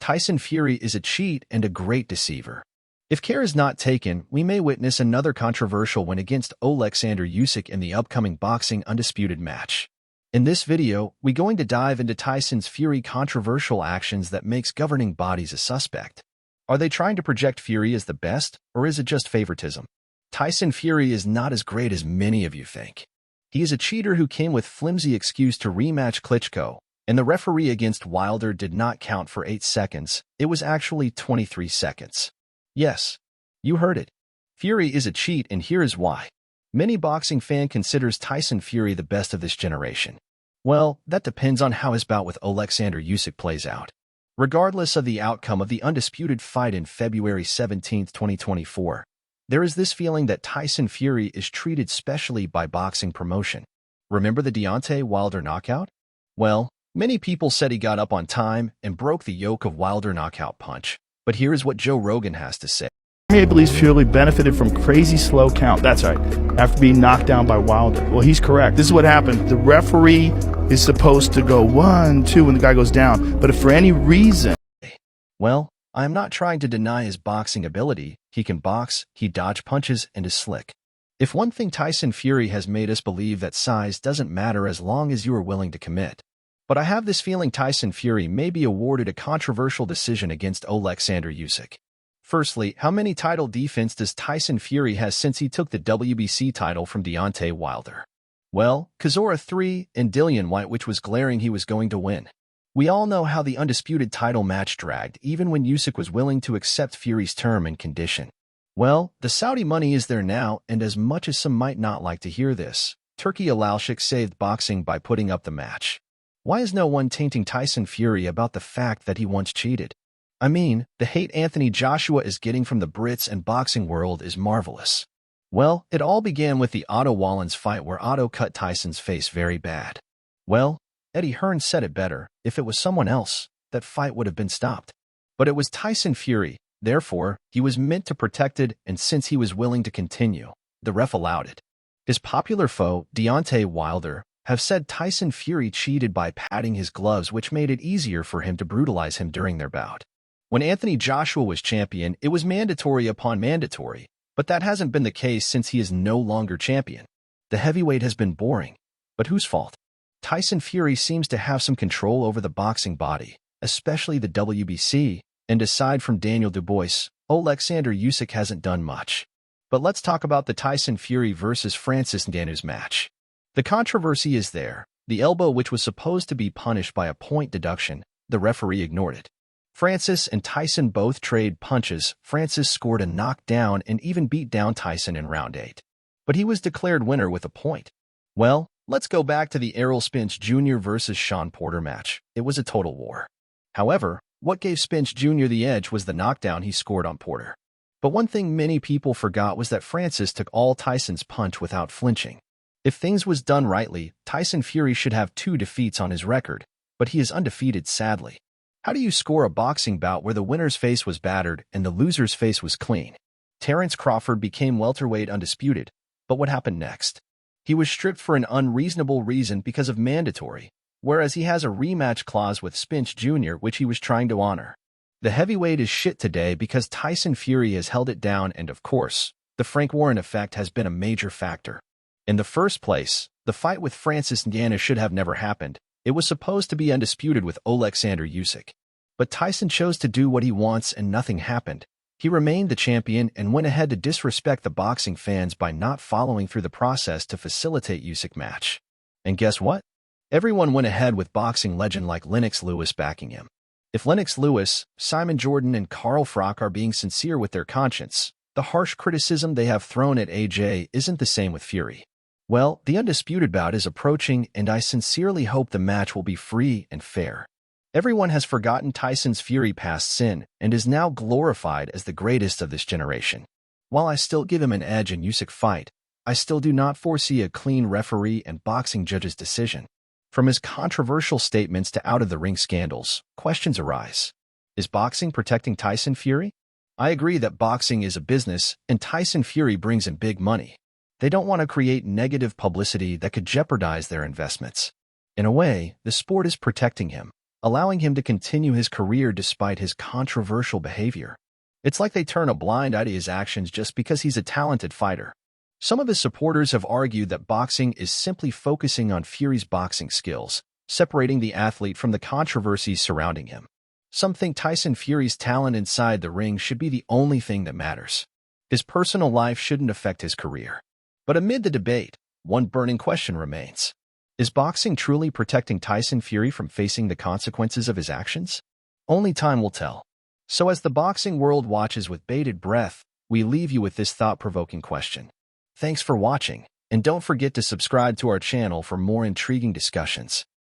Tyson Fury is a cheat and a great deceiver. If care is not taken, we may witness another controversial win against Alexander Usyk in the upcoming boxing undisputed match. In this video, we're going to dive into Tyson's Fury controversial actions that makes governing bodies a suspect. Are they trying to project Fury as the best, or is it just favoritism? Tyson Fury is not as great as many of you think. He is a cheater who came with flimsy excuse to rematch Klitschko, and the referee against Wilder did not count for 8 seconds. It was actually 23 seconds. Yes, you heard it. Fury is a cheat, and here is why. Many boxing fan considers Tyson Fury the best of this generation. Well, that depends on how his bout with Alexander Usyk plays out. Regardless of the outcome of the undisputed fight in February 17, 2024, there is this feeling that Tyson Fury is treated specially by boxing promotion. Remember the Deontay Wilder knockout? Well, many people said he got up on time and broke the yoke of Wilder knockout punch. But here is what Joe Rogan has to say. He believes Fury benefited from crazy slow count. That's right. After being knocked down by Wilder. Well, he's correct. This is what happened. The referee is supposed to go 1, 2 when the guy goes down. But if for any reason... Well, I am not trying to deny his boxing ability. He can box, he dodge punches, and is slick. If one thing Tyson Fury has made us believe that size doesn't matter as long as you are willing to commit. But I have this feeling Tyson Fury may be awarded a controversial decision against Alexander Usyk. Firstly, how many title defense does Tyson Fury has since he took the WBC title from Deontay Wilder? Well, Chisora 3 and Dillian White, which was glaring he was going to win. We all know how the undisputed title match dragged, even when Usyk was willing to accept Fury's term and condition. Well, the Saudi money is there now, and as much as some might not like to hear this, Turki Alalshik saved boxing by putting up the match. Why is no one tainting Tyson Fury about the fact that he once cheated? I mean, the hate Anthony Joshua is getting from the Brits and boxing world is marvelous. Well, it all began with the Otto Wallins fight where Otto cut Tyson's face very bad. Well, Eddie Hearn said it better. If it was someone else, that fight would have been stopped. But it was Tyson Fury, therefore, he was meant to protect it, and since he was willing to continue, the ref allowed it. His popular foe, Deontay Wilder, have said Tyson Fury cheated by patting his gloves, which made it easier for him to brutalize him during their bout. When Anthony Joshua was champion, it was mandatory upon mandatory, but that hasn't been the case since he is no longer champion. The heavyweight has been boring. But whose fault? Tyson Fury seems to have some control over the boxing body, especially the WBC, and aside from Daniel Dubois, Alexander Usyk hasn't done much. But let's talk about the Tyson Fury versus Francis Ngannou's match. The controversy is there. The elbow, which was supposed to be punished by a point deduction, the referee ignored it. Francis and Tyson both traded punches. Francis scored a knockdown and even beat down Tyson in round 8. But he was declared winner with a point. Well, let's go back to the Errol Spence Jr. versus Sean Porter match. It was a total war. However, what gave Spence Jr. the edge was the knockdown he scored on Porter. But one thing many people forgot was that Francis took all Tyson's punch without flinching. If things was done rightly, Tyson Fury should have 2 defeats on his record, but he is undefeated sadly. How do you score a boxing bout where the winner's face was battered and the loser's face was clean? Terence Crawford became welterweight undisputed, but what happened next? He was stripped for an unreasonable reason because of mandatory, whereas he has a rematch clause with Spence Jr. which he was trying to honor. The heavyweight is shit today because Tyson Fury has held it down, and of course, the Frank Warren effect has been a major factor. In the first place, the fight with Francis Ngannou should have never happened. It was supposed to be undisputed with Alexander Usyk. But Tyson chose to do what he wants and nothing happened. He remained the champion and went ahead to disrespect the boxing fans by not following through the process to facilitate Usyk match. And guess what? Everyone went ahead with boxing legend like Lennox Lewis backing him. If Lennox Lewis, Simon Jordan, and Carl Froch are being sincere with their conscience, the harsh criticism they have thrown at AJ isn't the same with Fury. Well, the undisputed bout is approaching, and I sincerely hope the match will be free and fair. Everyone has forgotten Tyson's Fury past sin and is now glorified as the greatest of this generation. While I still give him an edge in Usyk fight, I still do not foresee a clean referee and boxing judge's decision. From his controversial statements to out-of-the-ring scandals, questions arise. Is boxing protecting Tyson Fury? I agree that boxing is a business, and Tyson Fury brings in big money. They don't want to create negative publicity that could jeopardize their investments. In a way, the sport is protecting him. allowing him to continue his career despite his controversial behavior. It's like they turn a blind eye to his actions just because he's a talented fighter. Some of his supporters have argued that boxing is simply focusing on Fury's boxing skills, separating the athlete from the controversies surrounding him. Some think Tyson Fury's talent inside the ring should be the only thing that matters. His personal life shouldn't affect his career. But amid the debate, one burning question remains. Is boxing truly protecting Tyson Fury from facing the consequences of his actions? Only time will tell. So as the boxing world watches with bated breath, we leave you with this thought-provoking question. Thanks for watching, and don't forget to subscribe to our channel for more intriguing discussions.